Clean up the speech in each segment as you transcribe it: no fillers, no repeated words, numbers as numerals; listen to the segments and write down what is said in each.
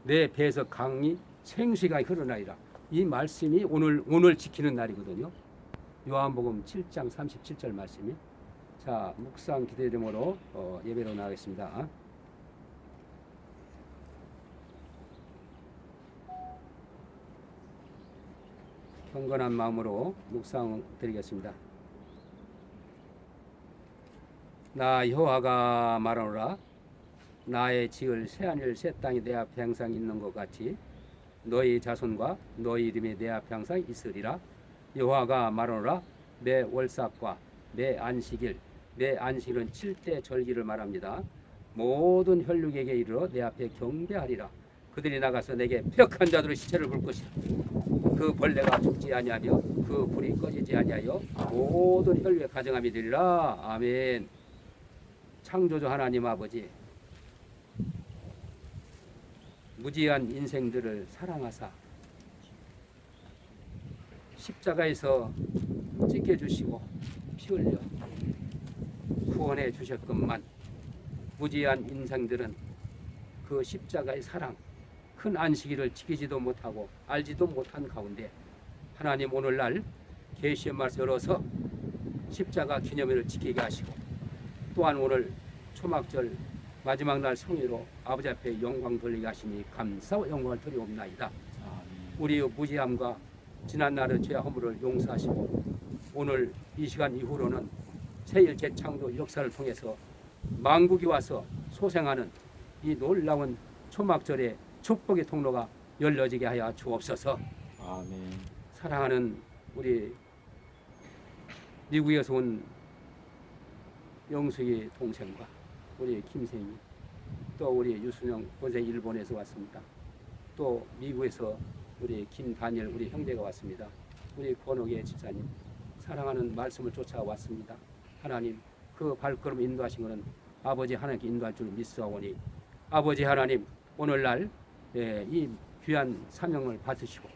내 배에서 강이 생수가 흐르나이다. 이 말씀이 오늘 지키는 날이거든요. 요한복음 7장 37절 말씀이. 자, 묵상 기도드림으로 예배로 나가겠습니다. 경건한 마음으로 묵상 드리겠습니다. 나 여호와가 말하노라. 나의 지을 새하늘 새 땅이 내 앞에 항상 있는 것 같이 너희 자손과 너희 이름이 내 앞에 항상 있으리라. 여호와가 말하노라. 내 월삭과 내 안식일, 내 안식일은 7대 절기를 말합니다. 모든 혈육에게 이르러 내 앞에 경배하리라. 그들이 나가서 내게 폐역한 자들의 시체를 볼 것이라. 그 벌레가 죽지 아니하며 그 불이 꺼지지 아니하여 모든 혈육에 가정함이 되리라. 아멘. 창조주 하나님 아버지, 무지한 인생들을 사랑하사 십자가에서 찢겨주시고 피 흘려 구원해 주셨건만 무지한 인생들은 그 십자가의 사랑, 큰 안식일을 지키지도 못하고 알지도 못한 가운데 하나님 오늘날 계시의 말씀 열어서 십자가 기념일을 지키게 하시고 또한 오늘 초막절 마지막 날 성회로 아버지 앞에 영광 돌리게 하시니 감사와 영광을 드리옵나이다. 우리의 무지함과 지난날의 죄와 허물을 용서하시고 오늘 이 시간 이후로는 새일 재창조 역사를 통해서 만국이 와서 소생하는 이 놀라운 초막절의 축복의 통로가 열려지게 하여 주옵소서. 아멘. 사랑하는 우리 미국에서 온 영숙이 동생과 우리 김생이, 또 우리 유순영 본생 일본에서 왔습니다. 또 미국에서 우리 김다니엘 우리 형제가 왔습니다. 우리 권옥의 집사님, 사랑하는 말씀을 쫓아왔습니다. 하나님, 그 발걸음 인도하신 것은 아버지 하나님께 인도할 줄 믿사오니 아버지 하나님, 오늘날 이 귀한 사명을 받으시고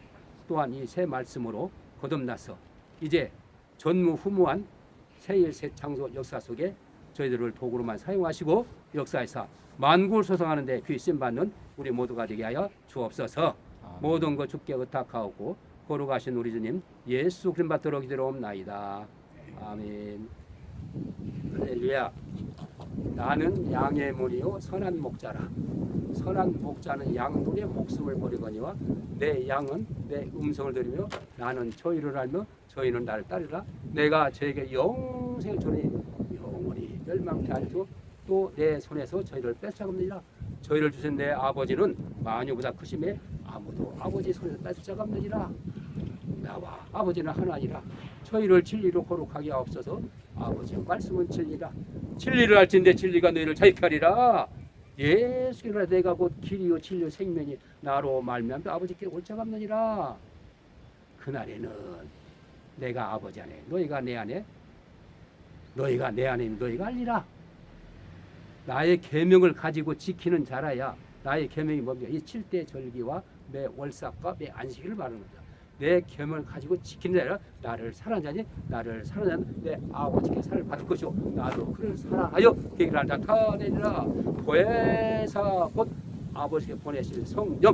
또한 이 새 말씀으로 거듭나서 이제 전무후무한 새일 새 창조 역사 속에 저희들을 도구로만 사용하시고 역사에서 만국을 소성하는 데 귀 쓰임받는 우리 모두가 되게 하여 주옵소서. 모든 것 주께 의탁하옵고 거룩하신 우리 주님 예수 그리스도 받들어 기도하옵나이다. 아멘. 할렐루야. 나는 양의 문이요 선한 목자라. 선한 목자는 양들의 목숨을 버리거니와 내 양은 내 음성을 들으며 나는 저희를 알며 저희는 나를 따르라. 내가 저에게 영생을 주니 영원히 멸망치 않고 또 내 손에서 저희를 뺏어갑니다. 저희를 주신 내 아버지는 만유보다 크심에 아무도 아버지 손에서 뺏어갑느니라. 나와 아버지는 하나니라. 저희를 진리로 거룩하게 하옵소서. 아버지의 말씀은 진리라. 진리를 알진대 진리가 너희를 자유케 하리라. 예수께서 내가 곧 길이요 진리요 생명이 나로 말미암아 아버지께 올자갑느니라. 그날에는 내가 아버지 안에 너희가 내 안에 너희가 내 안에 너희가 알리라. 나의 계명을 가지고 지키는 자라야. 나의 계명이 뭡니까? 이 7대 절기와 매 월삭과 매 안식일을 말하는 거다. 내 계명을 가지고 지키는 자라. 나를 사랑하는 자니 나를 사랑하는 자는 내 아버지께 사랑을 받을 것이요 나도 그를 사랑하여 계기를 한다 타내리라. 보혜사 곧 아버지께 보내실 성령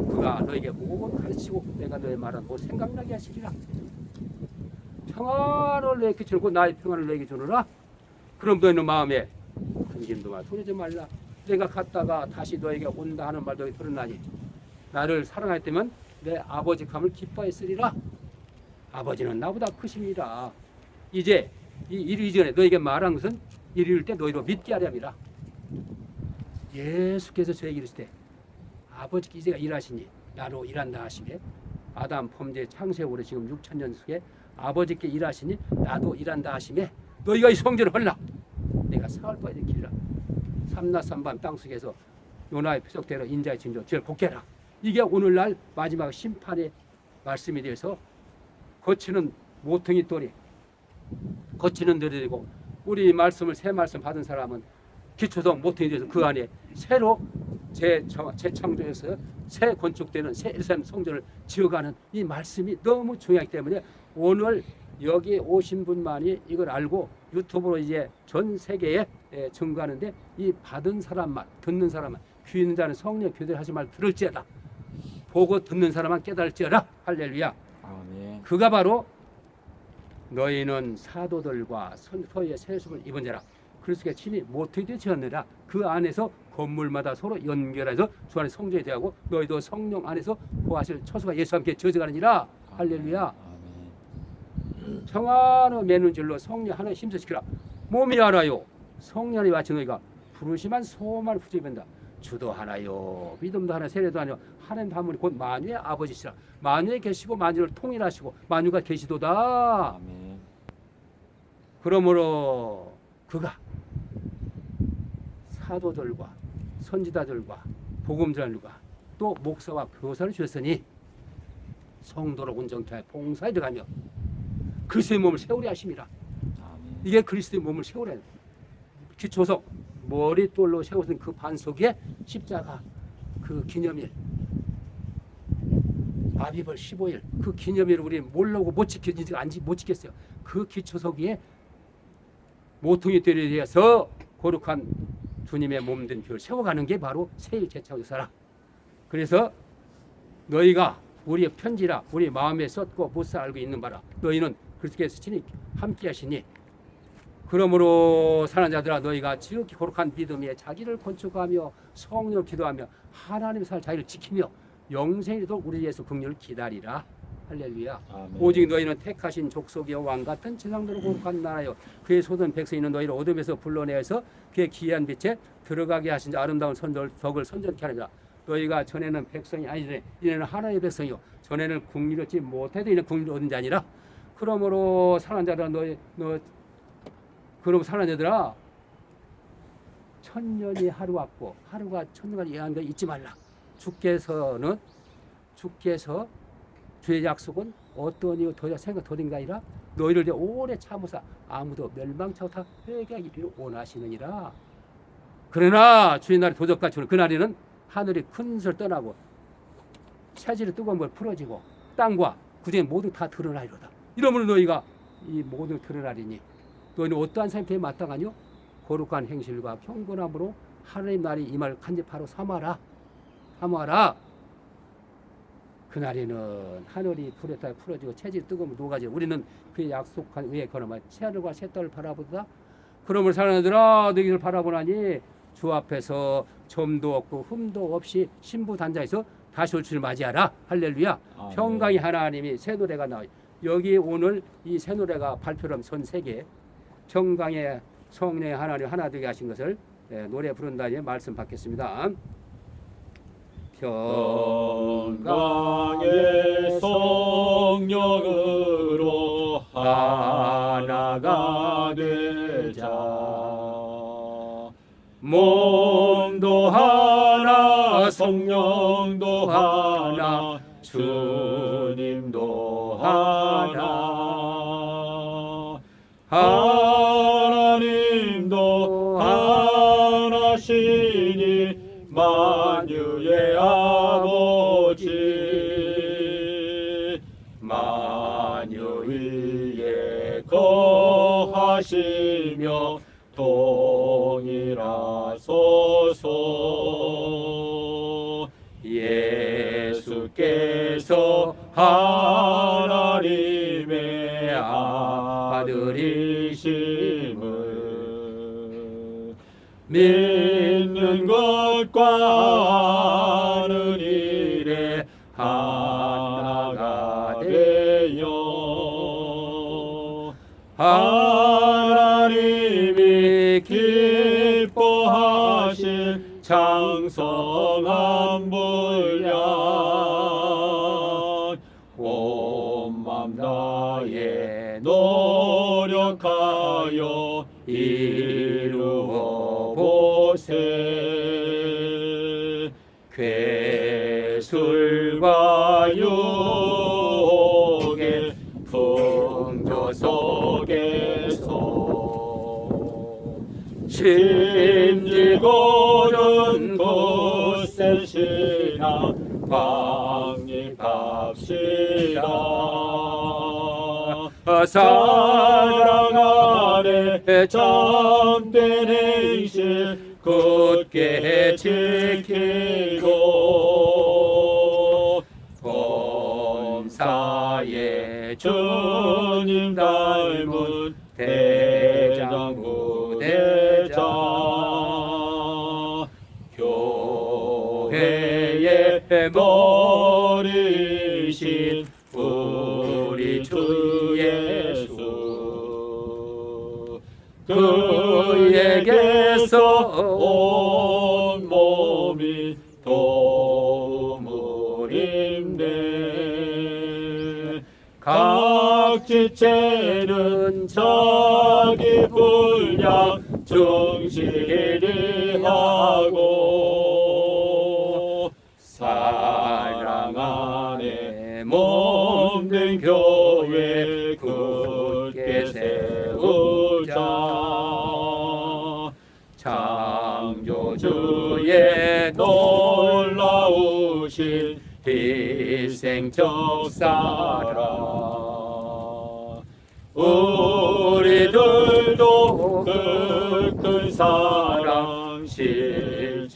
그가 너에게 모든 가르치고 내가 너의 말한 못 생각나게 하시리라. 평안을 너에게 주고 나의 평안을 너에게 주느라. 그럼 너희는 마음에 근심도 마 소리지 말라. 내가 갔다가 다시 너에게 온다 하는 말도 들었나니 나를 사랑했다면 내 아버지 감을 기뻐했으리라. 아버지는 나보다 크심이라. 이제 이 일 이전에 너에게 말한 것은 이를 때 너희로 믿게 하렴이라. 예수께서 저에게 이르시되 아버지께 이제가 일하시니 나로 일한다 하시매 아담 범죄 창세후로 지금 6천년 속에 아버지께 일하시니 나도 일한다 하시매 너희가 이 성전을 헐라. 내가 사흘 바에 일으키리라. 삼낮 삼밤 땅속에서 요나의 표적대로 인자의 징조 죄를 복해라. 이게 오늘날 마지막 심판의 말씀이 되어서 거치는 모퉁이 돌이 거치는 들이고 우리 말씀을 새 말씀 받은 사람은 기초성 모퉁이 되어서 그 안에 새로 재창조해서 새 건축되는 새 예루살렘 성전을 지어가는 이 말씀이 너무 중요하기 때문에 오늘 여기 오신 분만이 이걸 알고 유튜브로 이제 전 세계에 증거하는데 이 받은 사람만 듣는 사람만 귀 있는 자는 성령 교대를 하지 말고 들을지어다. 보고 듣는 사람만 깨달을지어다. 할렐루야. 아멘. 그가 바로 너희는 사도들과 선서의 세습을 입은 자라. 그리스도의 친히 모태되 지었느라. 그 안에서 건물마다 서로 연결해서 주 안에 성전이 되고 너희도 성령 안에서 보하실 처소가 예수와 함께 저어가느니라. 할렐루야. 아멘. 평안을 맺는 줄로 성령 하나님 힘쓰시키라. 몸이 알아요. 성령이 마치 너희가 부르심한 소망을 붙잡는다. 주도 하나요, 믿음도 하나, 세례도 하나요. 하나님 한 분이 곧 만유의 아버지시라. 만유에 계시고 만유를 통일하시고 만유가 계시도다. 아멘. 그러므로 그가 사도들과 선지자들과 복음자들과 또 목사와 교사를 주셨으니 성도를 온전케 하여 봉사에 들어가며 그리스도의 몸을 세우려 하심이라. 아멘. 이게 그리스도의 몸을 세우려. 기초석 머릿돌로 세우신 그 반석에 십자가 그 기념일 아비벌 15일 그 기념일을 우리 모르고 못 지켰어요. 그 기초석 위에 모퉁이 돌에 대해서 거룩한 주님의 몸된 교회를 세워가는 게 바로 세일 제차 역사라. 그래서 너희가 우리의 편지라 우리 마음에 썼고 못사 알고 있는 바라. 너희는 그리스도께서 친히 함께 하시니 그러므로 사랑하는 자들아 너희가 지극히 거룩한 믿음에 자기를 건축하며 성령을 기도하며 하나님의 살 자기를 지키며 영생에도 우리 예수 긍휼을 기다리라. 할렐루야. 아멘. 오직 너희는 택하신 족속이여 왕같은 지상대로 거룩한 나라여 그의 소든 백성이는 너희를 어둠에서 불러내어서 그의 기이한 빛에 들어가게 하신 자 아름다운 덕을 선전케 하느니라. 너희가 전에는 백성이 아니더니 이제는 하나님의 백성이요 전에는 국리를 얻지 못해도 이제는 국리를 얻은 자니라. 그러므로 사랑하는 자들아 그럼 사랑하는 자들아 천년이 하루 같고 하루가 천년까지 예한 거 잊지 말라. 주께서 주의 약속은 어떤 이유 더 생각 더딘가 아니라 너희를 오래 참으사 아무도 멸망치 않고 다 회개하기를 원하시느니라. 그러나 주의 날이 도적같이 오는 그날에는 하늘이 큰슬 떠나고 체질이 뜨거운 물 풀어지고 땅과 구덩이 모두 다 드러나리로다. 이러므로 너희가 이 모두 드러나리니 너희는 어떠한 삶에 마땅하뇨? 거룩한 행실과 경건함으로 하나님 날이 이 말 간접하러 삼아라. 그날에는 하늘이 불에 따라 풀어지고 체질이 뜨거우면 녹아지고 우리는 그의 약속한 위에 걸어마 새하늘과 새 땅을 바라보다. 그러므로 사랑하들아 너희를 바라보나니 주 앞에서 점도 없고 흠도 없이 신부단장에서 다시 올 주를 맞이하라. 할렐루야. 아멘. 평강의 하나님이 새 노래가 나와요. 여기 오늘 이 새 노래가 발표를 하면 전 세계 평강의 성령의 하나님 하나 되게 하신 것을 노래 부른다니 말씀 받겠습니다. 평강의 성령으로 하나가 되자. 몸도 하나 성령도 하나 주님도 하나 하나님도 하나시니 만유의 아버지 만유 위에 거하시며 동일하소서. 예수께서 하나님의 아들이심을 믿는 것과 하는 일에 하나가 되어 하나님이 기뻐하실 장성한 분량 온맘 다해 노력하여 이루어 보세. 괴술과 유혹의 풍조 속에서 심지고른 굳센 신앙 확립합시다. 사랑 안에 참된 행실 굳게 지키고 본사에 주님 닮은 대장부 대장 교회의 머리신 우리 주 예수 그에게서 온 몸이 도움을 입네 각 지체는 자기 분량 충실히 하고 사랑 안에 몸된 교회 굳게 세우자 창조주의 놀라우신 희생적 사랑 우리들도 그 큰 사랑 실천합시다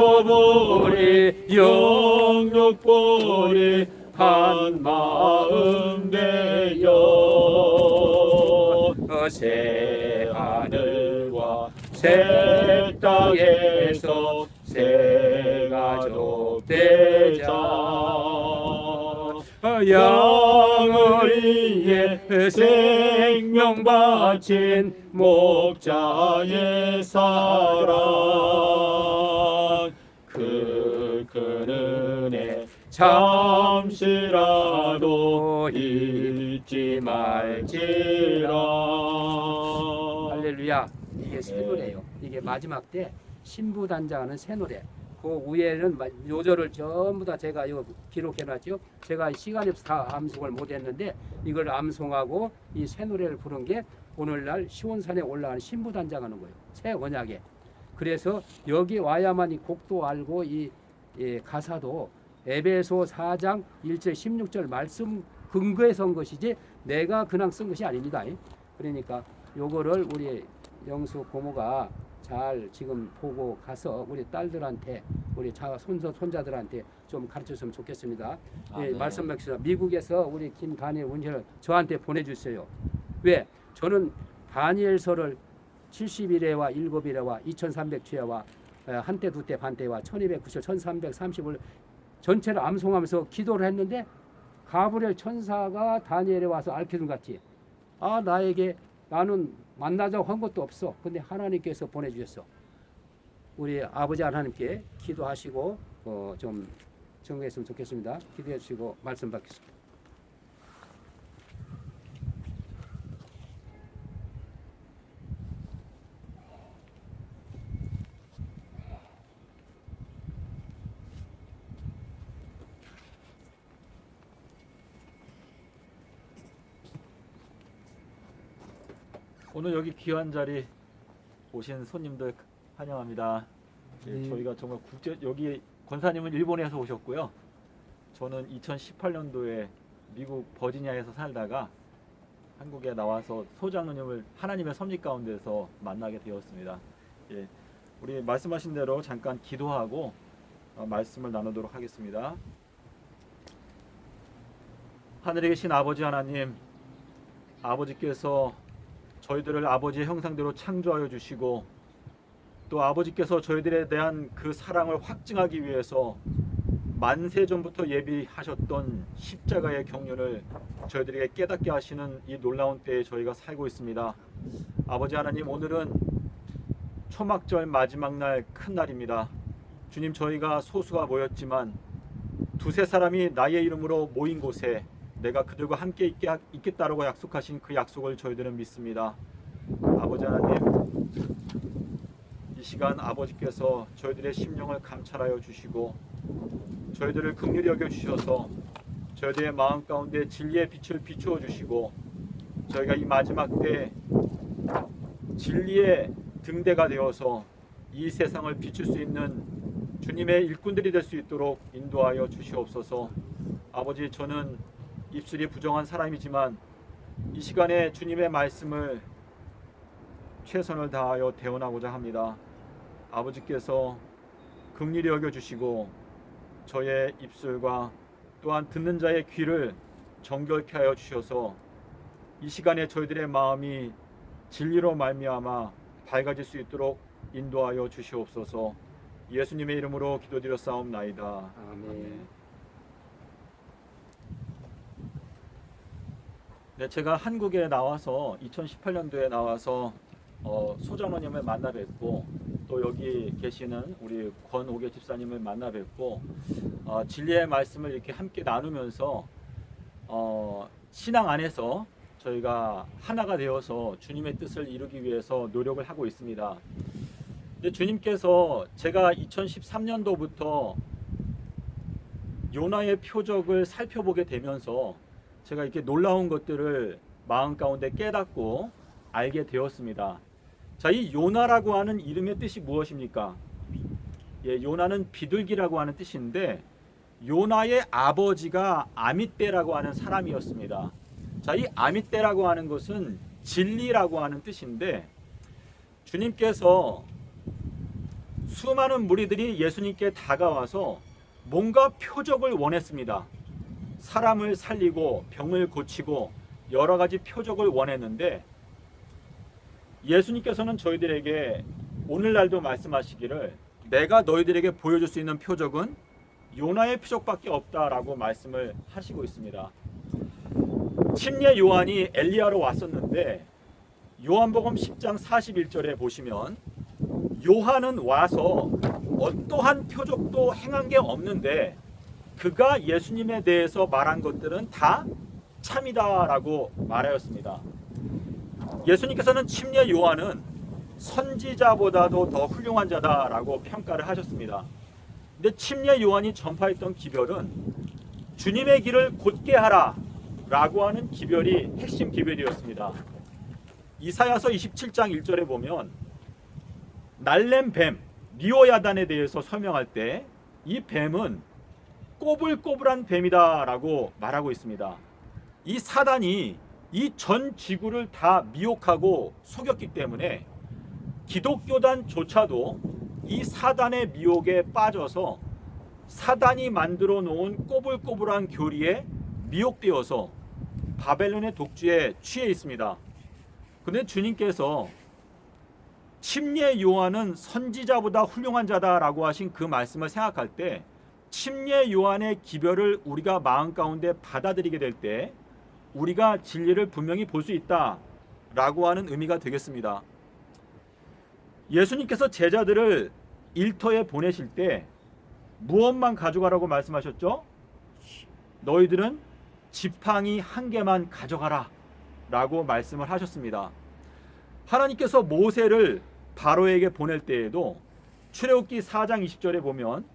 진토부리 영육부리 한 마음 되어 새 하늘과 새 땅에서 새 가족 되자 양을 위해 생명 바친 목자의 사랑 그 큰 은혜 잠시라도 잊지 말지라 할렐루야. 이게 새 노래예요. 이게 마지막 때 신부 단장하는 새 노래. 그 위에는 요절을 전부 다 제가 이거 기록해놨죠. 제가 시간이 없어서 다 암송을 못했는데 이걸 암송하고 이 새 노래를 부른 게 오늘날 시온산에 올라가는 신부 단장하는 거예요. 새 언약에. 그래서 여기 와야만 이 곡도 알고 이 가사도 에베소 4장 1절 16절 말씀 근거에서 한 것이지 내가 그냥 쓴 것이 아닙니다. 그러니까 요거를 우리 영수 고모가 잘 지금 보고 가서 우리 딸들한테 우리 손자들한테 좀 가르쳤으면 좋겠습니다. 네. 말씀 맺겠습니다. 미국에서 우리 김 다니엘 원신을 저한테 보내주세요. 왜? 저는 다니엘서를 71회와 7회와 2300회와 한때 두때 반때와 1290, 1330을 전체를 암송하면서 기도를 했는데 가브리엘 천사가 다니엘에 와서 알려준 같이 나에게 나는 만나자고 한 것도 없어. 근데 하나님께서 보내주셨어. 우리 아버지 하나님께 기도하시고 좀 정리했으면 좋겠습니다. 기도해 주시고 말씀 받겠습니다. 오늘 여기 귀한 자리 오신 손님들 환영합니다. 네. 저희가 정말 여기 권사님은 일본에서 오셨고요. 저는 2018년도에 미국 버지니아에서 살다가 한국에 나와서 소장로님을 하나님의 섭리 가운데서 만나게 되었습니다. 예, 우리 말씀하신 대로 잠깐 기도하고 말씀을 나누도록 하겠습니다. 하늘에 계신 아버지 하나님, 아버지께서 저희들을 아버지의 형상대로 창조하여 주시고 또 아버지께서 저희들에 대한 그 사랑을 확증하기 위해서 만세 전부터 예비하셨던 십자가의 경륜을 저희들에게 깨닫게 하시는 이 놀라운 때에 저희가 살고 있습니다. 아버지 하나님, 오늘은 초막절 마지막 날 큰 날입니다. 주님, 저희가 소수가 모였지만 두세 사람이 나의 이름으로 모인 곳에 내가 그들과 함께 있겠다라고 약속하신 그 약속을 저희들은 믿습니다. 아버지 하나님, 이 시간 아버지께서 저희들의 심령을 감찰하여 주시고 저희들을 긍휼히 여겨 주셔서 저희들의 마음 가운데 진리의 빛을 비추어 주시고 저희가 이 마지막 때 진리의 등대가 되어서 이 세상을 비출 수 있는 주님의 일꾼들이 될 수 있도록 인도하여 주시옵소서. 아버지, 저는 입술이 부정한 사람이지만 이 시간에 주님의 말씀을 최선을 다하여 대언하고자 합니다. 아버지께서 긍휼히 여겨주시고 저의 입술과 또한 듣는 자의 귀를 정결케 하여 주셔서 이 시간에 저희들의 마음이 진리로 말미암아 밝아질 수 있도록 인도하여 주시옵소서. 예수님의 이름으로 기도드렸사옵나이다. 아멘. 네, 제가 한국에 나와서 2018년도에 나와서 소장로님을 만나 뵙고 또 여기 계시는 우리 권오계 집사님을 만나 뵙고 진리의 말씀을 이렇게 함께 나누면서 신앙 안에서 저희가 하나가 되어서 주님의 뜻을 이루기 위해서 노력을 하고 있습니다. 근데 주님께서 제가 2013년도부터 요나의 표적을 살펴보게 되면서 제가 이렇게 놀라운 것들을 마음 가운데 깨닫고 알게 되었습니다. 자, 이 요나라고 하는 이름의 뜻이 무엇입니까? 예, 요나는 비둘기라고 하는 뜻인데 요나의 아버지가 아미떼라고 하는 사람이었습니다. 자, 이 아미떼라고 하는 것은 진리라고 하는 뜻인데 주님께서 수많은 무리들이 예수님께 다가와서 뭔가 표적을 원했습니다. 사람을 살리고 병을 고치고 여러 가지 표적을 원했는데 예수님께서는 저희들에게 오늘날도 말씀하시기를 내가 너희들에게 보여줄 수 있는 표적은 요나의 표적밖에 없다라고 말씀을 하시고 있습니다. 침례 요한이 엘리야로 왔었는데 요한복음 10장 41절에 보시면 요한은 와서 어떠한 표적도 행한 게 없는데 그가 예수님에 대해서 말한 것들은 다 참이다라고 말하였습니다. 예수님께서는 침례 요한은 선지자보다도 더 훌륭한 자다라고 평가를 하셨습니다. 근데 침례 요한이 전파했던 기별은 주님의 길을 곧게 하라 라고 하는 기별이 핵심 기별이었습니다. 이사야서 27장 1절에 보면 날렘 뱀 리오야단에 대해서 설명할 때 이 뱀은 꼬불꼬불한 뱀이다 라고 말하고 있습니다. 이 사단이 이 전 지구를 다 미혹하고 속였기 때문에 기독교단조차도 이 사단의 미혹에 빠져서 사단이 만들어 놓은 꼬불꼬불한 교리에 미혹되어서 바벨론의 독주에 취해 있습니다. 근데 주님께서 침례 요한은 선지자보다 훌륭한 자다라고 하신 그 말씀을 생각할 때 침례 요한의 기별을 우리가 마음 가운데 받아들이게 될 때 우리가 진리를 분명히 볼 수 있다라고 하는 의미가 되겠습니다. 예수님께서 제자들을 일터에 보내실 때 무엇만 가져가라고 말씀하셨죠? 너희들은 지팡이 한 개만 가져가라 라고 말씀을 하셨습니다. 하나님께서 모세를 바로에게 보낼 때에도 출애굽기 4장 20절에 보면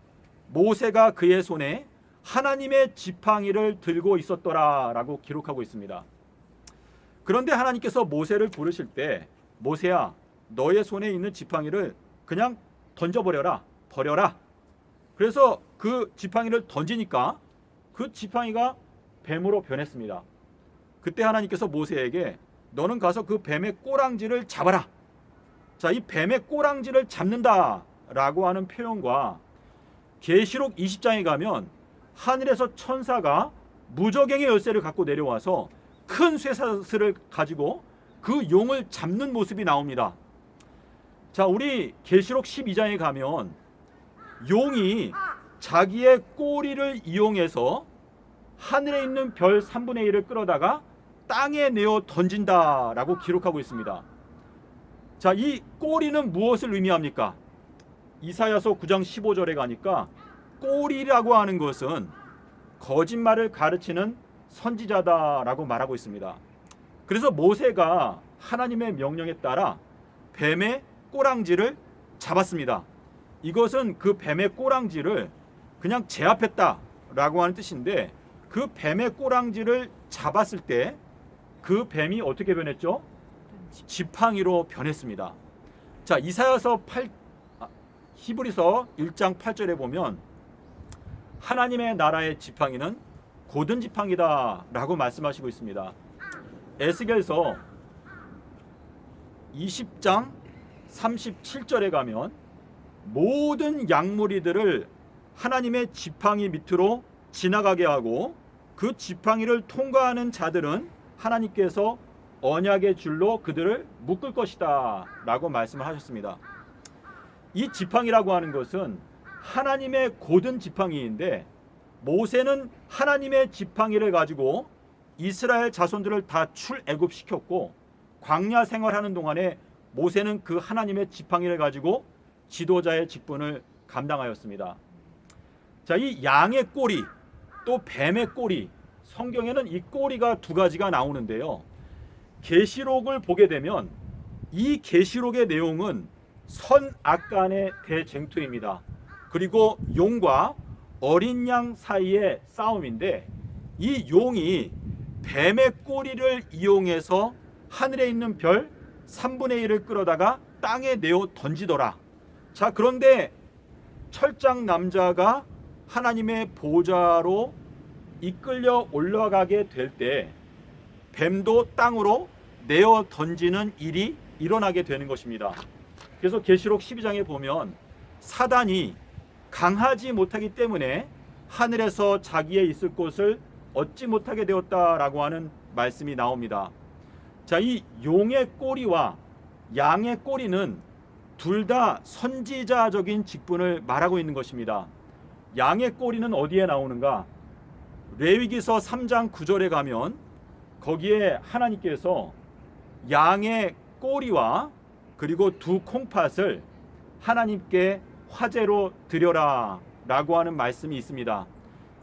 모세가 그의 손에 하나님의 지팡이를 들고 있었더라 라고 기록하고 있습니다. 그런데 하나님께서 모세를 부르실 때 모세야 너의 손에 있는 지팡이를 그냥 던져버려라 버려라. 그래서 그 지팡이를 던지니까 그 지팡이가 뱀으로 변했습니다. 그때 하나님께서 모세에게 너는 가서 그 뱀의 꼬랑지를 잡아라. 자, 이 뱀의 꼬랑지를 잡는다라고 하는 표현과 계시록 20장에 가면 하늘에서 천사가 무저갱의 열쇠를 갖고 내려와서 큰 쇠사슬을 가지고 그 용을 잡는 모습이 나옵니다. 자, 우리 계시록 12장에 가면 용이 자기의 꼬리를 이용해서 하늘에 있는 별 3분의 1을 끌어다가 땅에 내어 던진다라고 기록하고 있습니다. 자, 이 꼬리는 무엇을 의미합니까? 이사야서 9장 15절에 가니까 꼬리라고 하는 것은 거짓말을 가르치는 선지자다라고 말하고 있습니다. 그래서 모세가 하나님의 명령에 따라 뱀의 꼬랑지를 잡았습니다. 이것은 그 뱀의 꼬랑지를 그냥 제압했다라고 하는 뜻인데 그 뱀의 꼬랑지를 잡았을 때 그 뱀이 어떻게 변했죠? 지팡이로 변했습니다. 자, 히브리서 1장 8절에 보면 하나님의 나라의 지팡이는 고든 지팡이다 라고 말씀하시고 있습니다. 에스겔서 20장 37절에 가면 모든 양무리들을 하나님의 지팡이 밑으로 지나가게 하고 그 지팡이를 통과하는 자들은 하나님께서 언약의 줄로 그들을 묶을 것이다 라고 말씀을 하셨습니다. 이 지팡이라고 하는 것은 하나님의 고든 지팡이인데, 모세는 하나님의 지팡이를 가지고 이스라엘 자손들을 다 출애굽시켰고, 광야 생활하는 동안에 모세는 그 하나님의 지팡이를 가지고 지도자의 직분을 감당하였습니다. 자, 이 양의 꼬리 또 뱀의 꼬리, 성경에는 이 꼬리가 두 가지가 나오는데요. 계시록을 보게 되면 이 계시록의 내용은 선악 간의 대쟁투입니다. 그리고 용과 어린 양 사이의 싸움인데, 이 용이 뱀의 꼬리를 이용해서 하늘에 있는 별 3분의 1을 끌어다가 땅에 내어 던지더라. 자, 그런데 철장 남자가 하나님의 보좌로 이끌려 올라가게 될 때 뱀도 땅으로 내어 던지는 일이 일어나게 되는 것입니다. 그래서 계시록 12장에 보면 사단이 강하지 못하기 때문에 하늘에서 자기의 있을 곳을 얻지 못하게 되었다라고 하는 말씀이 나옵니다. 자, 이 용의 꼬리와 양의 꼬리는 둘 다 선지자적인 직분을 말하고 있는 것입니다. 양의 꼬리는 어디에 나오는가? 레위기서 3장 9절에 가면 거기에 하나님께서 양의 꼬리와 그리고 두 콩팥을 하나님께 화제로 드려라 라고 하는 말씀이 있습니다.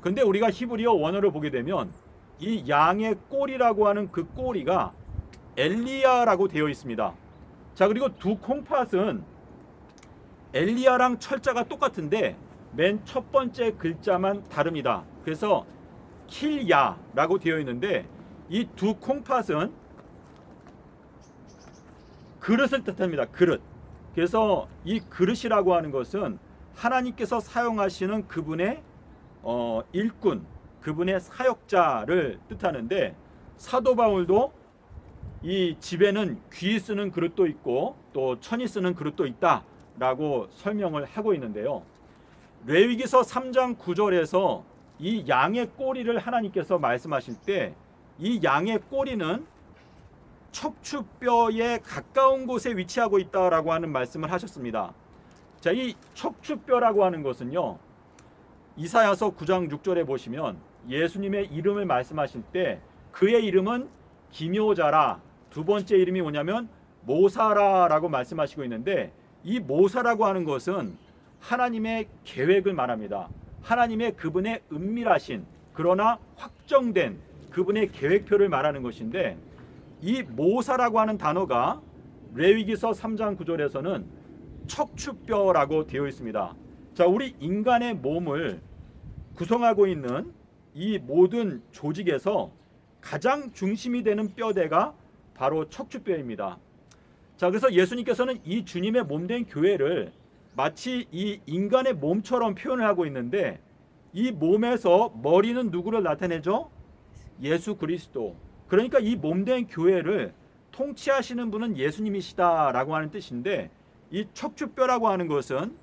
근데 우리가 히브리어 원어를 보게 되면 이 양의 꼬리라고 하는 그 꼬리가 엘리야라고 되어 있습니다. 자, 그리고 두 콩팥은 엘리야랑 철자가 똑같은데 맨 첫 번째 글자만 다릅니다. 그래서 킬야라고 되어 있는데, 이 두 콩팥은 그릇을 뜻합니다. 그릇. 그래서 이 그릇이라고 하는 것은 하나님께서 사용하시는 그분의 일꾼, 그분의 사역자를 뜻하는데, 사도 바울도 이 집에는 귀 쓰는 그릇도 있고 또 천이 쓰는 그릇도 있다라고 설명을 하고 있는데요. 레위기서 3장 9절에서 이 양의 꼬리를 하나님께서 말씀하실 때, 이 양의 꼬리는 척추뼈에 가까운 곳에 위치하고 있다라고 하는 말씀을 하셨습니다. 자, 이 척추뼈라고 하는 것은요, 이사야서 9장 6절에 보시면 예수님의 이름을 말씀하실 때 그의 이름은 기묘자라, 두 번째 이름이 뭐냐면 모사라라고 말씀하시고 있는데, 이 모사라고 하는 것은 하나님의 계획을 말합니다. 하나님의 그분의 은밀하신 그러나 확정된 그분의 계획표를 말하는 것인데, 이 모사라고 하는 단어가 레위기서 3장 9절에서는 척추뼈라고 되어 있습니다. 자, 우리 인간의 몸을 구성하고 있는 이 모든 조직에서 가장 중심이 되는 뼈대가 바로 척추뼈입니다. 자, 그래서 예수님께서는 이 주님의 몸된 교회를 마치 이 인간의 몸처럼 표현을 하고 있는데, 이 몸에서 머리는 누구를 나타내죠? 예수 그리스도. 그러니까 이 몸된 교회를 통치하시는 분은 예수님이시다라고 하는 뜻인데, 이 척추뼈라고 하는 것은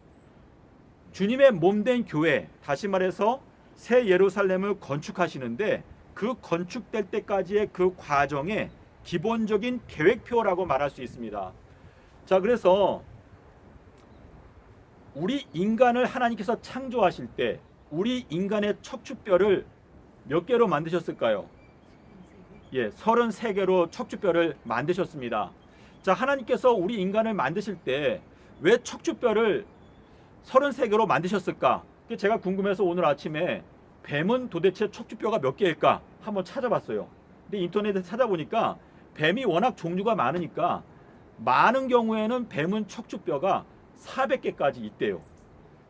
주님의 몸된 교회, 다시 말해서 새 예루살렘을 건축하시는데 그 건축될 때까지의 그 과정의 기본적인 계획표라고 말할 수 있습니다. 자, 그래서 우리 인간을 하나님께서 창조하실 때 우리 인간의 척추뼈를 몇 개로 만드셨을까요? 예, 33개로 척추뼈를 만드셨습니다. 자, 하나님께서 우리 인간을 만드실 때 왜 척추뼈를 33개로 만드셨을까? 제가 궁금해서 오늘 아침에 뱀은 도대체 척추뼈가 몇 개일까 한번 찾아봤어요. 근데 인터넷에 찾아보니까 뱀이 워낙 종류가 많으니까 많은 경우에는 뱀은 척추뼈가 400개까지 있대요.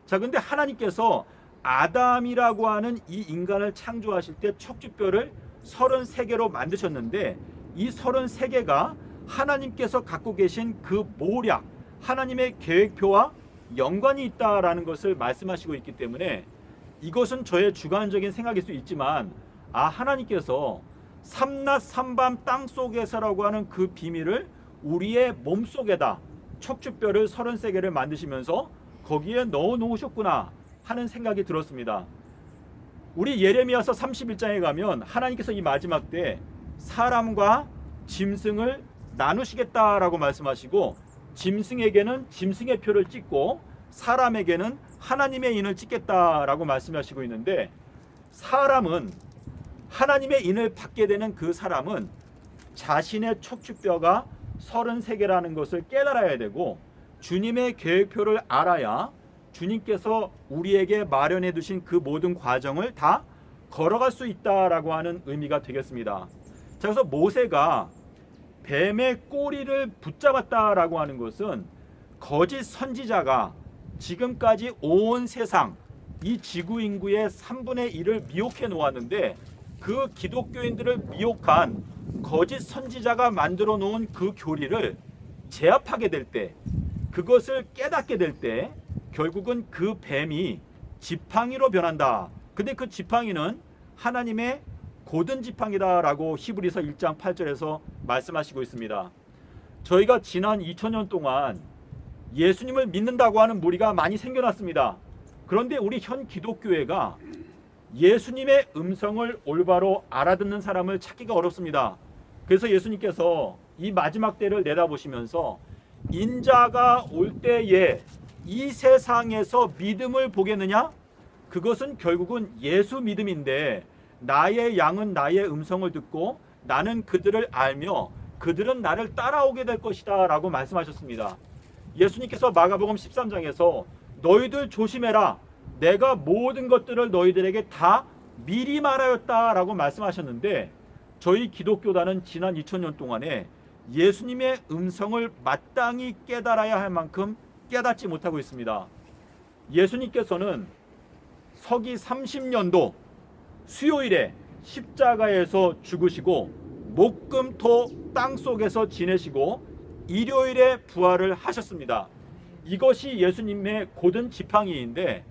자, 근데 하나님께서 아담이라고 하는 이 인간을 창조하실 때 척추뼈를 33개로 만드셨는데, 이 33개가 하나님께서 갖고 계신 그 모략, 하나님의 계획표와 연관이 있다라는 것을 말씀하시고 있기 때문에, 이것은 저의 주관적인 생각일 수 있지만, 하나님께서 삼낮 삼밤 땅속에서라고 하는 그 비밀을 우리의 몸속에다 척추뼈를 33개를 만드시면서 거기에 넣어 놓으셨구나 하는 생각이 들었습니다. 우리 예레미야서 31장에 가면 하나님께서 이 마지막 때 사람과 짐승을 나누시겠다라고 말씀하시고, 짐승에게는 짐승의 표를 찍고 사람에게는 하나님의 인을 찍겠다라고 말씀하시고 있는데, 사람은 하나님의 인을 받게 되는 그 사람은 자신의 척추뼈가 33개라는 것을 깨달아야 되고, 주님의 계획표를 알아야 주님께서 우리에게 마련해 두신 그 모든 과정을 다 걸어갈 수 있다라고 하는 의미가 되겠습니다. 자, 그래서 모세가 뱀의 꼬리를 붙잡았다라고 하는 것은 거짓 선지자가 지금까지 온 세상 이 지구 인구의 3분의 1을 미혹해 놓았는데, 그 기독교인들을 미혹한 거짓 선지자가 만들어 놓은 그 교리를 제압하게 될 때, 그것을 깨닫게 될 때 결국은 그 뱀이 지팡이로 변한다. 근데 그 지팡이는 하나님의 고든 지팡이다라고 히브리서 1장 8절에서 말씀하시고 있습니다. 저희가 지난 2000년 동안 예수님을 믿는다고 하는 무리가 많이 생겨났습니다. 그런데 우리 현 기독교회가 예수님의 음성을 올바로 알아듣는 사람을 찾기가 어렵습니다. 그래서 예수님께서 이 마지막 때를 내다보시면서 인자가 올 때에 이 세상에서 믿음을 보겠느냐? 그것은 결국은 예수 믿음인데, 나의 양은 나의 음성을 듣고 나는 그들을 알며 그들은 나를 따라오게 될 것이다 라고 말씀하셨습니다. 예수님께서 마가복음 13장에서 너희들 조심해라, 내가 모든 것들을 너희들에게 다 미리 말하였다 라고 말씀하셨는데, 저희 기독교단은 지난 2000년 동안에 예수님의 음성을 마땅히 깨달아야 할 만큼 깨닫지 못하고 있습니다. 예수님께서는 서기 30년도 수요일에 십자가에서 죽으시고 목금토 땅속에서 지내시고 일요일에 부활을 하셨습니다. 이것이 예수님의 고든 지팡이인데,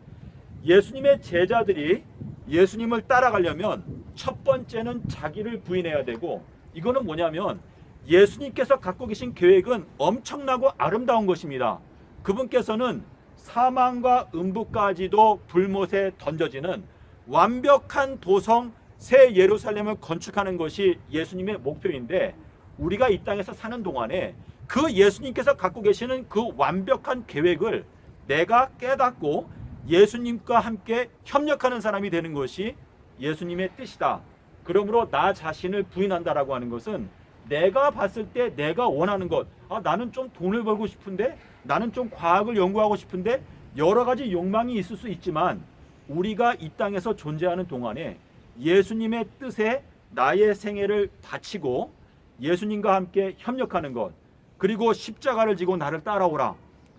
예수님의 제자들이 예수님을 따라가려면 첫 번째는 자기를 부인해야 되고, 이거는 뭐냐면 예수님께서 갖고 계신 계획은 엄청나고 아름다운 것입니다. 그분께서는 사망과 음부까지도 불못에 던져지는 완벽한 도성 새 예루살렘을 건축하는 것이 예수님의 목표인데, 우리가 이 땅에서 사는 동안에 그 예수님께서 갖고 계시는 그 완벽한 계획을 내가 깨닫고 예수님과 함께 협력하는 사람이 되는 것이 예수님의 뜻이다. 그러므로 나 자신을 부인한다라고 하는 것은 내가 봤을 때 내가 원하는 것, 나는 좀 돈을 벌고 싶은데, 나는 좀 과학을 연구하고 싶은데, 여러 가지 욕망이 있을 수 있지만 우리가 이 땅에서 존재하는 동안에 예수님의 뜻에 나의 생애를 바치고 예수님과 함께 협력하는 것, 그리고 십자가를 지고 나를 따라오라.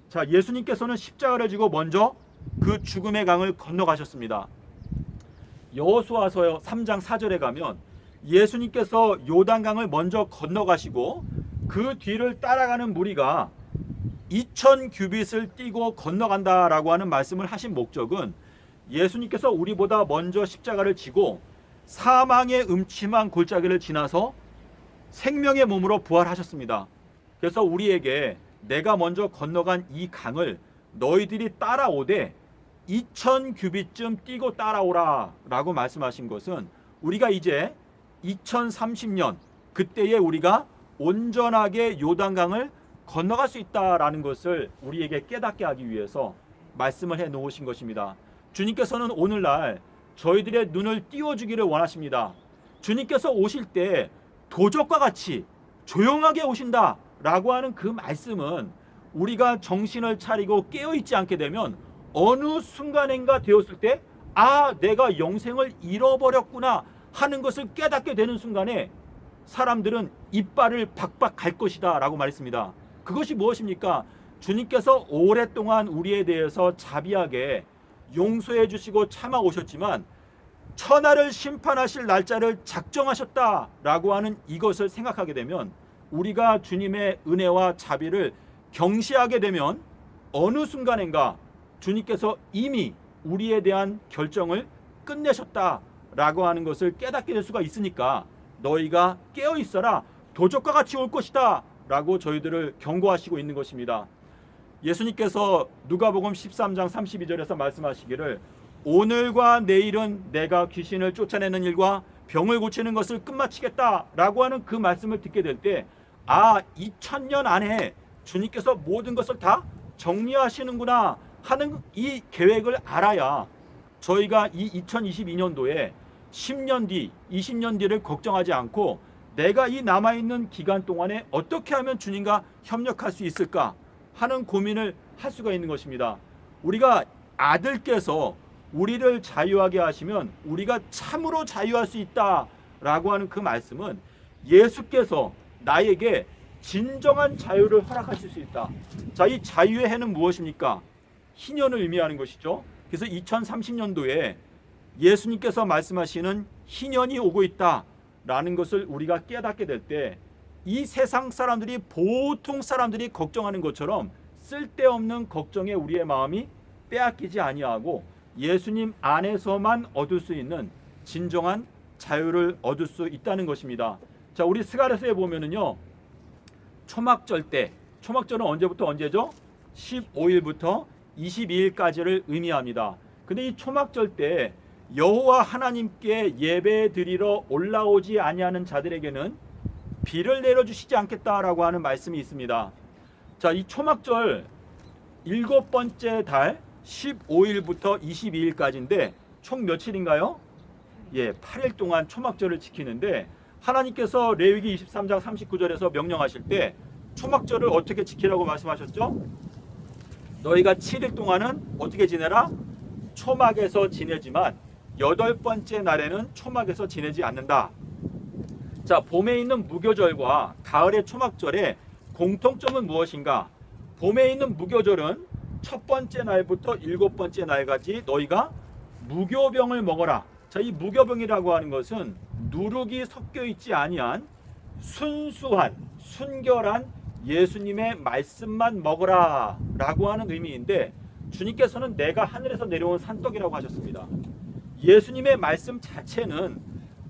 자, 예수님께서는 십자가를 지고 먼저 그 죽음의 강을 건너가셨습니다. 여호수아서 3장 4절에 가면 예수님께서 요단강을 먼저 건너가시고 그 뒤를 따라가는 무리가 2000규빗을 뛰고 건너간다라고 하는 말씀을 하신 목적은, 예수님께서 우리보다 먼저 십자가를 지고 사망의 음침한 골짜기를 지나서 생명의 몸으로 부활하셨습니다. 그래서 우리에게 내가 먼저 건너간 이 강을 너희들이 따라오되 2000규빗쯤 뛰고 따라오라 라고 말씀하신 것은, 우리가 이제 2030년 그때에 우리가 온전하게 요단강을 건너갈 수 있다라는 것을 우리에게 깨닫게 하기 위해서 말씀을 해 놓으신 것입니다. 주님께서는 오늘날 저희들의 눈을 띄워주기를 원하십니다. 주님께서 오실 때 도적과 같이 조용하게 오신다 라고 하는 그 말씀은, 우리가 정신을 차리고 깨어있지 않게 되면 어느 순간인가 되었을 때 내가 영생을 잃어버렸구나 하는 것을 깨닫게 되는 순간에 사람들은 이빨을 박박 갈 것이다 라고 말했습니다. 그것이 무엇입니까? 주님께서 오랫동안 우리에 대해서 자비하게 용서해 주시고 참아 오셨지만 천하를 심판하실 날짜를 작정하셨다라고 하는 이것을 생각하게 되면, 우리가 주님의 은혜와 자비를 경시하게 되면 어느 순간인가 주님께서 이미 우리에 대한 결정을 끝내셨다라고 하는 것을 깨닫게 될 수가 있으니까, 너희가 깨어 있어라. 도적과 같이 올 것이다 라고 저희들을 경고하시고 있는 것입니다. 예수님께서 누가복음 13장 32절에서 말씀하시기를 오늘과 내일은 내가 귀신을 쫓아내는 일과 병을 고치는 것을 끝마치겠다라고 하는 그 말씀을 듣게 될 때 2000년 안에 주님께서 모든 것을 다 정리하시는구나 하는 이 계획을 알아야 저희가 이 2022년도에 10년 뒤, 20년 뒤를 걱정하지 않고 내가 이 남아있는 기간 동안에 어떻게 하면 주님과 협력할 수 있을까 하는 고민을 할 수가 있는 것입니다. 우리가 아들께서 우리를 자유하게 하시면 우리가 참으로 자유할 수 있다라고 하는 그 말씀은 예수께서 나에게 진정한 자유를 허락하실 수 있다. 자, 이 자유의 해는 무엇입니까? 희년을 의미하는 것이죠. 그래서 2030년도에 예수님께서 말씀하시는 희년이 오고 있다라는 것을 우리가 깨닫게 될 때 이 세상 사람들이 보통 사람들이 걱정하는 것처럼 쓸데없는 걱정에 우리의 마음이 빼앗기지 아니하고 예수님 안에서만 얻을 수 있는 진정한 자유를 얻을 수 있다는 것입니다. 자, 우리 스가랴서에 보면은요, 초막절 때, 초막절은 언제부터 언제죠? 15일부터 22일까지를 의미합니다. 근데 이 초막절 때 여호와 하나님께 예배 드리러 올라오지 아니하는 자들에게는 비를 내려주시지 않겠다라고 하는 말씀이 있습니다. 자, 이 초막절 7번째 달 15일부터 22일까지인데 총 며칠인가요? 8일 동안 초막절을 지키는데 하나님께서 레위기 23장 39절에서 명령하실 때 초막절을 어떻게 지키라고 말씀하셨죠? 너희가 7일 동안은 어떻게 지내라? 초막에서 지내지만 8번째 날에는 초막에서 지내지 않는다. 자, 봄에 있는 무교절과 가을의 초막절의 공통점은 무엇인가? 봄에 있는 무교절은 첫 번째 날부터 7번째 날까지 너희가 무교병을 먹어라. 자, 이 무교병이라고 하는 것은 누룩이 섞여 있지 아니한 순수한, 순결한 예수님의 말씀만 먹어라 라고 하는 의미인데 주님께서는 내가 하늘에서 내려온 산떡이라고 하셨습니다. 예수님의 말씀 자체는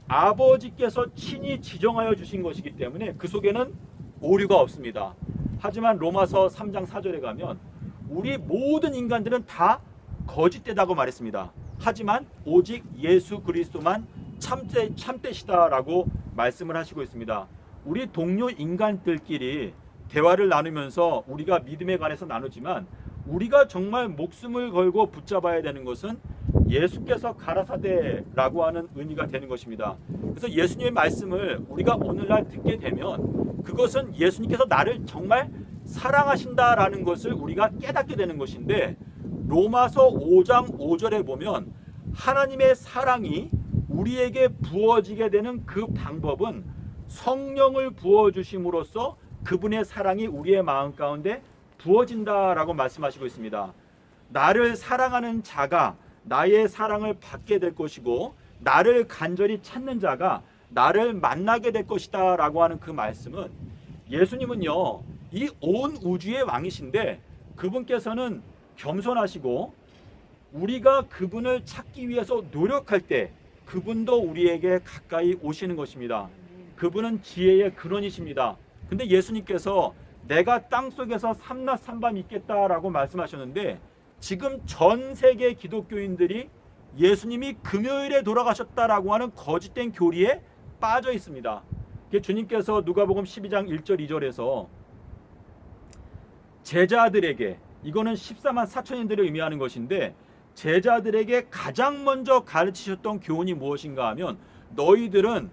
아버지께서 친히 지정하여 주신 것이기 때문에 그 속에는 오류가 없습니다. 하지만 로마서 3장 4절에 가면 우리 모든 인간들은 다 거짓되다고 말했습니다. 하지만 오직 예수 그리스도만 참되시다라고 말씀을 하시고 있습니다. 우리 동료 인간들끼리 대화를 나누면서 우리가 믿음에 관해서 나누지만 우리가 정말 목숨을 걸고 붙잡아야 되는 것은 예수께서 가라사대라고 하는 의미가 되는 것입니다. 그래서 예수님의 말씀을 우리가 오늘날 듣게 되면 그것은 예수님께서 나를 정말 사랑하신다라는 것을 우리가 깨닫게 되는 것인데 로마서 5장 5절에 보면 하나님의 사랑이 우리에게 부어지게 되는 그 방법은 성령을 부어주심으로써 그분의 사랑이 우리의 마음 가운데 부어진다라고 말씀하시고 있습니다. 나를 사랑하는 자가 나의 사랑을 받게 될 것이고 나를 간절히 찾는 자가 나를 만나게 될 것이다 라고 하는 그 말씀은 예수님은요 이 온 우주의 왕이신데 그분께서는 겸손하시고 우리가 그분을 찾기 위해서 노력할 때 그분도 우리에게 가까이 오시는 것입니다. 그분은 지혜의 근원이십니다. 근데 예수님께서 내가 땅속에서 삼낮 삼밤 있겠다라고 말씀하셨는데 지금 전 세계 기독교인들이 예수님이 금요일에 돌아가셨다라고 하는 거짓된 교리에 빠져 있습니다. 주님께서 누가복음 12장 1절 2절에서 제자들에게 이거는 14만 4천인들을 의미하는 것인데 제자들에게 가장 먼저 가르치셨던 교훈이 무엇인가 하면 너희들은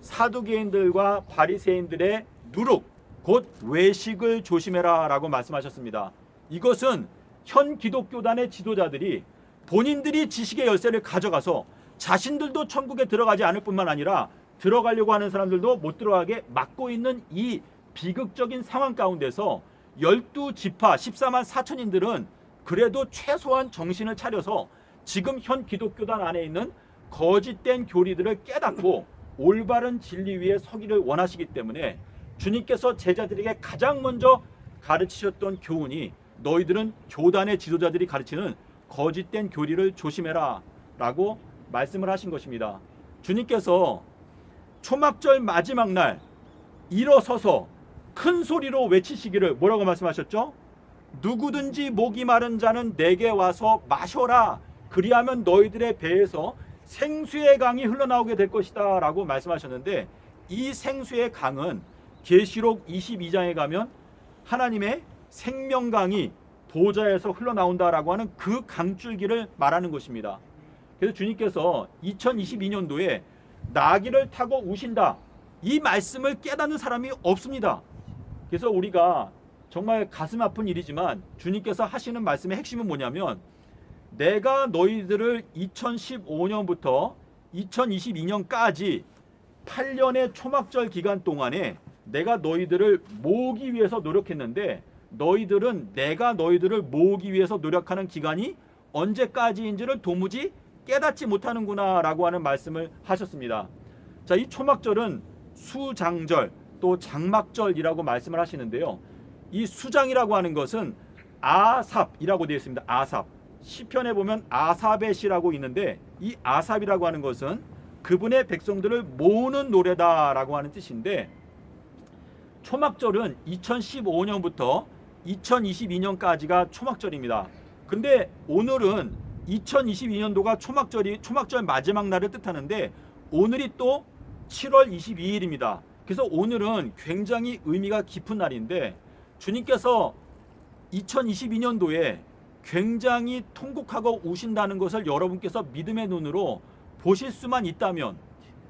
사두개인들과 바리새인들의 누룩 곧 외식을 조심해라 라고 말씀하셨습니다. 이것은 현 기독교단의 지도자들이 본인들이 지식의 열쇠를 가져가서 자신들도 천국에 들어가지 않을 뿐만 아니라 들어가려고 하는 사람들도 못 들어가게 막고 있는 이 비극적인 상황 가운데서 12지파 14만 4천인들은 그래도 최소한 정신을 차려서 지금 현 기독교단 안에 있는 거짓된 교리들을 깨닫고 올바른 진리 위에 서기를 원하시기 때문에 주님께서 제자들에게 가장 먼저 가르치셨던 교훈이 너희들은 교단의 지도자들이 가르치는 거짓된 교리를 조심해라 라고 말씀을 하신 것입니다. 주님께서 초막절 마지막 날 일어서서 큰 소리로 외치시기를 뭐라고 말씀하셨죠? 누구든지 목이 마른 자는 내게 와서 마셔라. 그리하면 너희들의 배에서 생수의 강이 흘러나오게 될 것이다 라고 말씀하셨는데, 이 생수의 강은 계시록 22장에 가면 하나님의 생명강이 보좌에서 흘러나온다라고 하는 그 강줄기를 말하는 것입니다. 그래서 주님께서 2022년도에 나귀를 타고 오신다, 이 말씀을 깨닫는 사람이 없습니다. 그래서 우리가 정말 가슴 아픈 일이지만 주님께서 하시는 말씀의 핵심은 뭐냐면, 내가 너희들을 2015년부터 2022년까지 8년의 초막절 기간 동안에 내가 너희들을 모으기 위해서 노력했는데, 너희들은 내가 너희들을 모으기 위해서 노력하는 기간이 언제까지인지를 도무지 깨닫지 못하는구나 라고 하는 말씀을 하셨습니다. 자, 이 초막절은 수장절 또 장막절이라고 말씀을 하시는데요, 이 수장이라고 하는 것은 아삽이라고 되어 있습니다. 아삽. 시편에 보면 아삽의 시라고 있는데, 이 아삽이라고 하는 것은 그분의 백성들을 모으는 노래다라고 하는 뜻인데, 초막절은 2015년부터 2022년까지가 초막절입니다. 근데 오늘은 2022년도가 초막절 마지막 날을 뜻하는데, 오늘이 또 7월 22일입니다. 그래서 오늘은 굉장히 의미가 깊은 날인데, 주님께서 2022년도에 굉장히 통곡하고 우신다는 것을 여러분께서 믿음의 눈으로 보실 수만 있다면,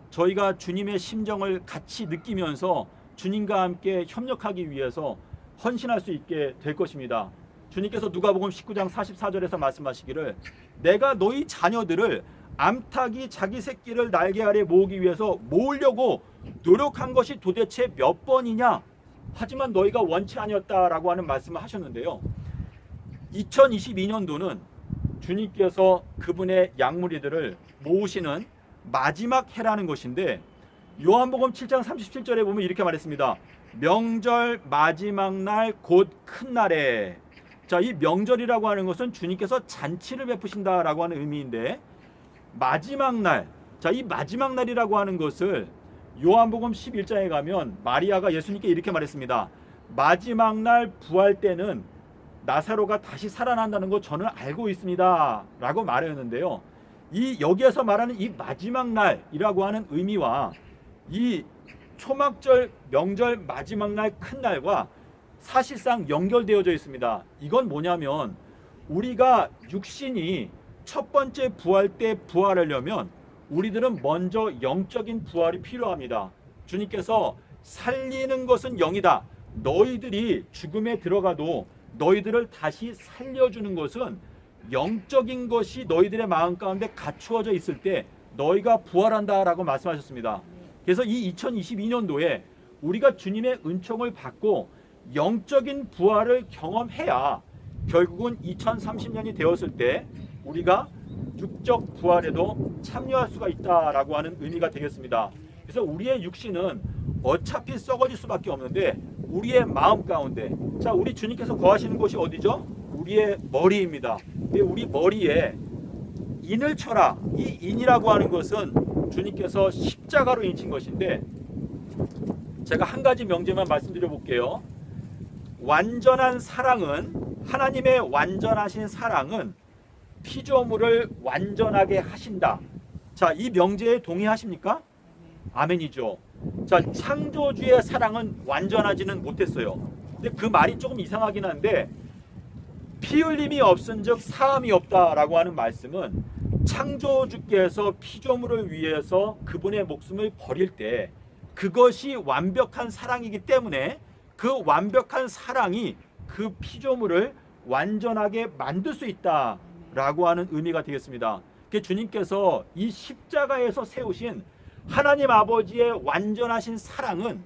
저희가 주님의 심정을 같이 느끼면서 주님과 함께 협력하기 위해서 헌신할 수 있게 될 것입니다. 주님께서 누가복음 19장 44절에서 말씀하시기를, 내가 너희 자녀들을 암탉이 자기 새끼를 날개 아래 모으기 위해서 모으려고 노력한 것이 도대체 몇 번이냐, 하지만 너희가 원치 아니었다라고 하는 말씀을 하셨는데요, 2022년도는 주님께서 그분의 양무리들을 모으시는 마지막 해라는 것인데, 요한복음 7장 37절에 보면 이렇게 말했습니다. 명절 마지막 날 곧 큰 날에. 자, 이 명절이라고 하는 것은 주님께서 잔치를 베푸신다라고 하는 의미인데, 마지막 날, 자, 이 마지막 날이라고 하는 것을 요한복음 11장에 가면 마리아가 예수님께 이렇게 말했습니다. 마지막 날 부활 때는 나사로가 다시 살아난다는 거 저는 알고 있습니다 라고 말했는데요, 이 여기에서 말하는 이 마지막 날이라고 하는 의미와 이 초막절 명절 마지막 날 큰 날과 사실상 연결되어져 있습니다. 이건 뭐냐면, 우리가 육신이 첫 번째 부활 때 부활하려면 우리들은 먼저 영적인 부활이 필요합니다. 주님께서 살리는 것은 영이다, 너희들이 죽음에 들어가도 너희들을 다시 살려주는 것은 영적인 것이 너희들의 마음 가운데 갖추어져 있을 때 너희가 부활한다라고 말씀하셨습니다. 그래서 이 2022년도에 우리가 주님의 은총을 받고 영적인 부활을 경험해야 결국은 2030년이 되었을 때 우리가 육적 부활에도 참여할 수가 있다라고 하는 의미가 되겠습니다. 그래서 우리의 육신은 어차피 썩어질 수밖에 없는데, 우리의 마음 가운데, 자, 우리 주님께서 거하시는 곳이 어디죠? 우리의 머리입니다. 우리 머리에 인을 쳐라. 이 인이라고 하는 것은 주님께서 십자가로 인친 것인데, 제가 한 가지 명제만 말씀드려 볼게요. 완전한 사랑은, 하나님의 완전하신 사랑은 피조물을 완전하게 하신다. 자, 이 명제에 동의하십니까? 아멘이죠. 자, 창조주의 사랑은 완전하지는 못했어요. 근데 그 말이 조금 이상하긴 한데, 피 흘림이 없은즉 사함이 없다라고 하는 말씀은 창조주께서 피조물을 위해서 그분의 목숨을 버릴 때 그것이 완벽한 사랑이기 때문에 그 완벽한 사랑이 그 피조물을 완전하게 만들 수 있다라고 하는 의미가 되겠습니다. 주님께서 이 십자가에서 세우신 하나님 아버지의 완전하신 사랑은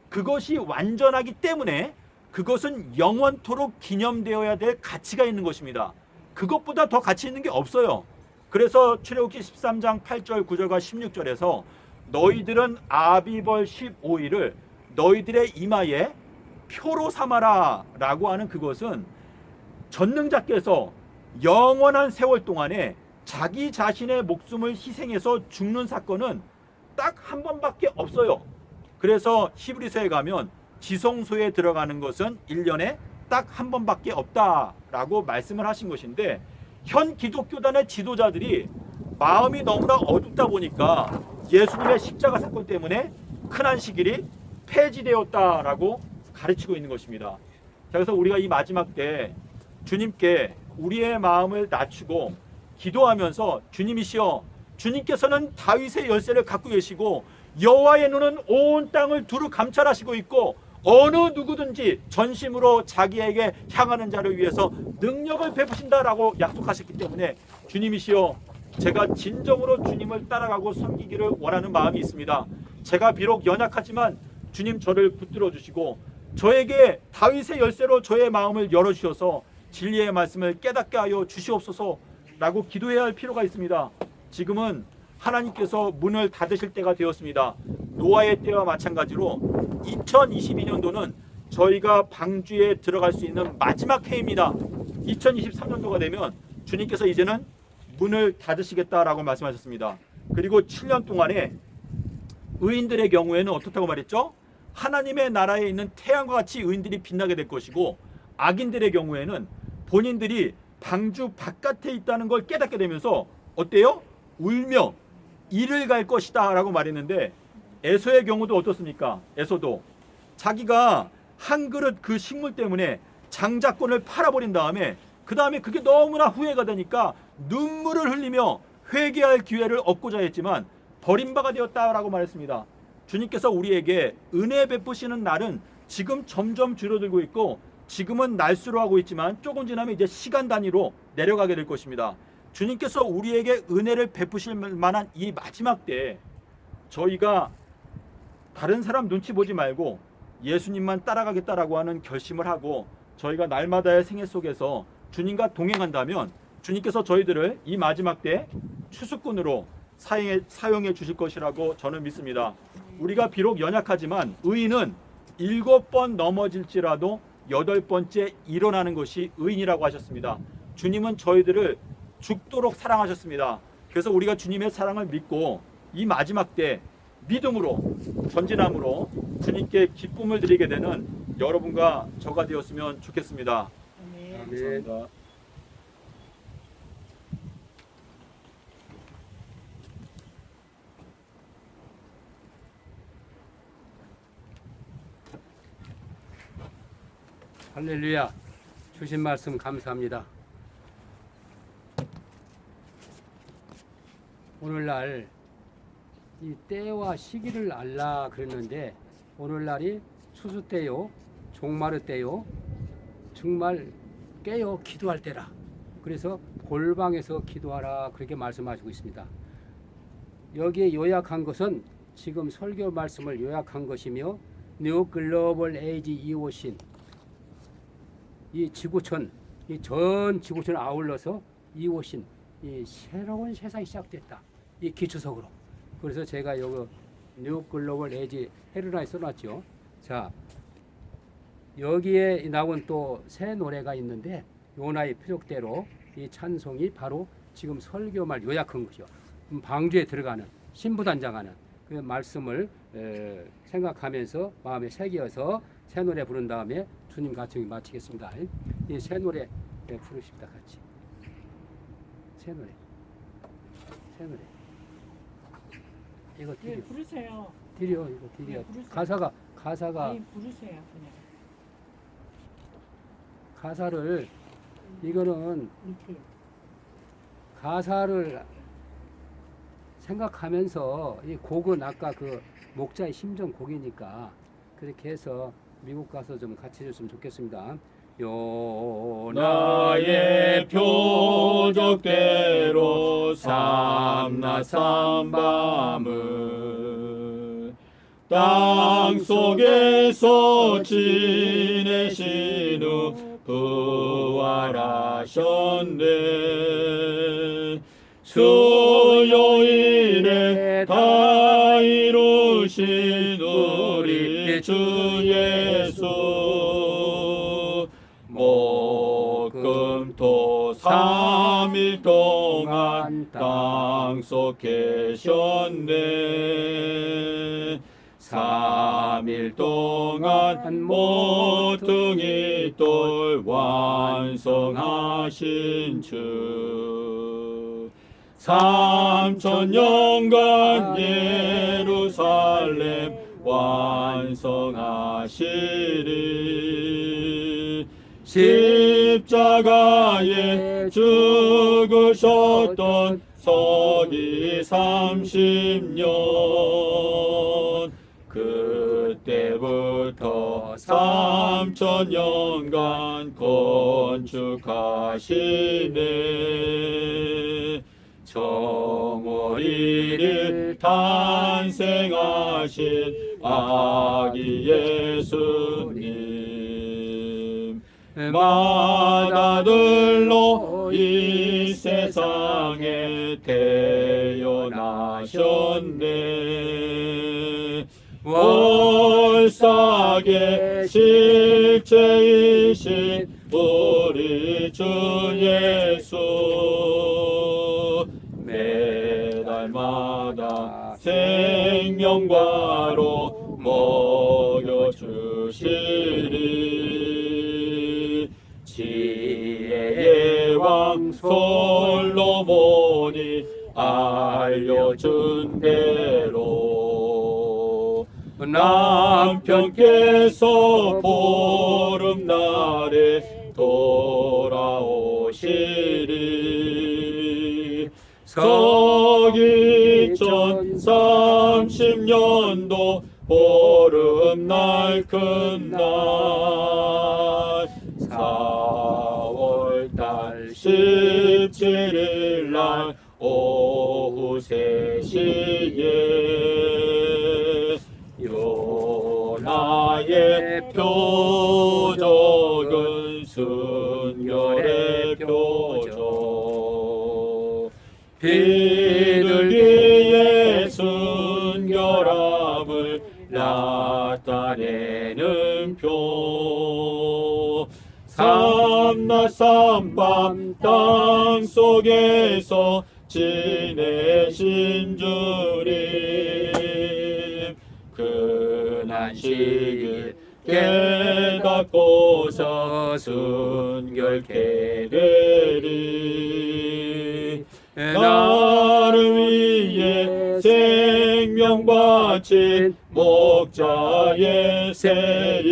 그것이 완전하기 때문에 그것은 영원토록 기념되어야 될 가치가 있는 것입니다. 그것보다 더 가치 있는 게 없어요. 그래서 출애굽기 13장 8절 9절과 16절에서 너희들은 아비벌 15일을 너희들의 이마에 표로 삼아라 라고 하는, 그것은 전능자께서 영원한 세월 동안에 자기 자신의 목숨을 희생해서 죽는 사건은 딱 한 번밖에 없어요. 그래서 히브리서에 가면 지성소에 들어가는 것은 1년에 딱 한 번밖에 없다라고 말씀을 하신 것인데, 현 기독교단의 지도자들이 마음이 너무나 어둡다 보니까 예수님의 십자가 사건 때문에 큰 안식일이 폐지되었다라고 가르치고 있는 것입니다. 자, 그래서 우리가 이 마지막 때 주님께 우리의 마음을 낮추고 기도하면서, 주님이시여, 주님께서는 다윗의 열쇠를 갖고 계시고 여호와의 눈은 온 땅을 두루 감찰하시고 있고 어느 누구든지 전심으로 자기에게 향하는 자를 위해서 능력을 베푸신다라고 약속하셨기 때문에, 주님이시여, 제가 진정으로 주님을 따라가고 섬기기를 원하는 마음이 있습니다. 제가 비록 연약하지만 주님 저를 붙들어 주시고 저에게 다윗의 열쇠로 저의 마음을 열어주셔서 진리의 말씀을 깨닫게 하여 주시옵소서라고 기도해야 할 필요가 있습니다. 지금은 하나님께서 문을 닫으실 때가 되었습니다. 노아의 때와 마찬가지로 2022년도는 저희가 방주에 들어갈 수 있는 마지막 해입니다. 2023년도가 되면 주님께서 이제는 문을 닫으시겠다라고 말씀하셨습니다. 그리고 7년 동안에 의인들의 경우에는 어떻다고 말했죠? 하나님의 나라에 있는 태양과 같이 의인들이 빛나게 될 것이고, 악인들의 경우에는 본인들이 방주 바깥에 있다는 걸 깨닫게 되면서 어때요? 울며 이를 갈 것이다 라고 말했는데, 에서의 경우도 어떻습니까? 에서도 자기가 한 그릇 그 식물 때문에 장자권을 팔아버린 다음에 그 다음에 그게 너무나 후회가 되니까 눈물을 흘리며 회개할 기회를 얻고자 했지만 버림바가 되었다라고 말했습니다. 주님께서 우리에게 은혜 베푸시는 날은 지금 점점 줄어들고 있고, 지금은 날수로 하고 있지만 조금 지나면 이제 시간 단위로 내려가게 될 것입니다. 주님께서 우리에게 은혜를 베푸실 만한 이 마지막 때에 저희가 다른 사람 눈치 보지 말고 예수님만 따라가겠다라고 하는 결심을 하고 저희가 날마다의 생애 속에서 주님과 동행한다면 주님께서 저희들을 이 마지막 때 추수꾼으로 사용해 주실 것이라고 저는 믿습니다. 우리가 비록 연약하지만 의인은 7번 넘어질지라도 8번째 일어나는 것이 의인이라고 하셨습니다. 주님은 저희들을 죽도록 사랑하셨습니다. 그래서 우리가 주님의 사랑을 믿고 이 마지막 때 믿음으로 전진함으로 주님께 기쁨을 드리게 되는 여러분과 저가 되었으면 좋겠습니다. 감사합니다. 할렐루야. 주신 말씀 감사합니다. 오늘날 이 때와 시기를 알라 그랬는데, 오늘날이 추수 때요, 종마르 때요, 정말 깨어 기도할 때라. 그래서 골방에서 기도하라 그렇게 말씀하시고 있습니다. 여기에 요약한 것은 지금 설교 말씀을 요약한 것이며, 뉴 글로벌 에이지 이오신, 이 지구촌, 이 전 지구촌을 아울러서 이오신, 이 새로운 세상이 시작됐다. 이 기초석으로. 그래서 제가 여기 뉴 글로벌 에이지 헤르나에 써놨죠. 자, 여기에 나온 또 새 노래가 있는데, 요나의 표적대로 이 찬송이 바로 지금 설교말 요약한 것이요. 방주에 들어가는 신부단장하는 그 말씀을 생각하면서 마음에 새겨서 새 노래 부른 다음에 주님 가정이 마치겠습니다. 이 새 노래 부르십니다. 같이. 새 노래. 이거 네, 부르세요. 드려 이거 드려. 네, 부르세요. 가사가 아니, 부르세요, 그냥. 가사를, 이거는 이렇게. 가사를 생각하면서, 이 곡은 아까 그 목자의 심정 곡이니까 그렇게 해서 미국 가서 좀 같이 해줬으면 좋겠습니다. 나의 표적대로 삼나 삼밤을 땅 속에서 지내신 후 부활하셨네. 수요일에 다 이루신 우리 주 예수, 목금토 3일 동안 땅속 계셨네. 3일 동안 모퉁이 돌 완성하신 주. 3000년간 예루살렘 완성하시리. 십자가에 죽으셨던 서기 30년, 그때부터 3000년간 건축하시네. 정오일일 탄생하신 아기 예수님, 맏아들로 이 세상에 태어나셨네. 월삭의 실제이신 우리 주 예수, 매달마다 생명과로 먹여주시리. 지혜의 왕 솔로몬이 알려준 대로 남편께서 보름날에 돌아오시리. 서기 전 30년도 보름날 큰날, 4월달 17일 날 오후 3시에 요나의 표적은 순결의 표적. 비둘기의 순결함을 나타내는 표. 삼낮 삼밤 땅속에서 지내신 주님, 근한시길 깨닫고서 순결케 되리. 나를 위해 생명 바친 목자의 세리,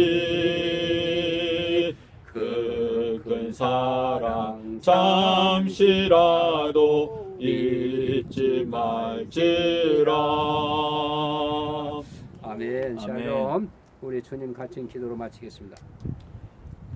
그 큰 사랑 잠시라도 잊지 말지라. 아멘. 샬롬. 우리 주님 갇힌 기도로 마치겠습니다.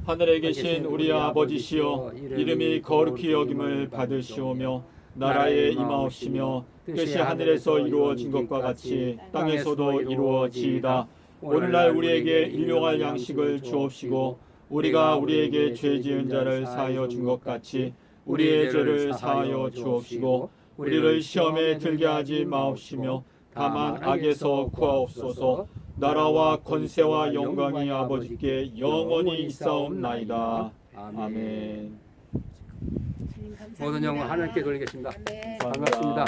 하늘에 계신 우리 아버지시여, 이름이 거룩히 여김을 받으시오며 나라에 임하옵시며 뜻이 하늘에서 이루어진 것과 같이 땅에서도 이루어지이다. 오늘날 우리에게 일용할 양식을 주옵시고, 우리가 우리에게 죄 지은 자를 사하여 준 것 같이 우리의 죄를 사하여 주옵시고, 우리를 시험에 들게 하지 마옵시며 다만 악에서 구하옵소서. 나라와 권세와 영광이 아버지께 영원히 있사옵나이다. 아멘. 모든 영광 하나님께 돌리겠습니다. 아멘. 반갑습니다.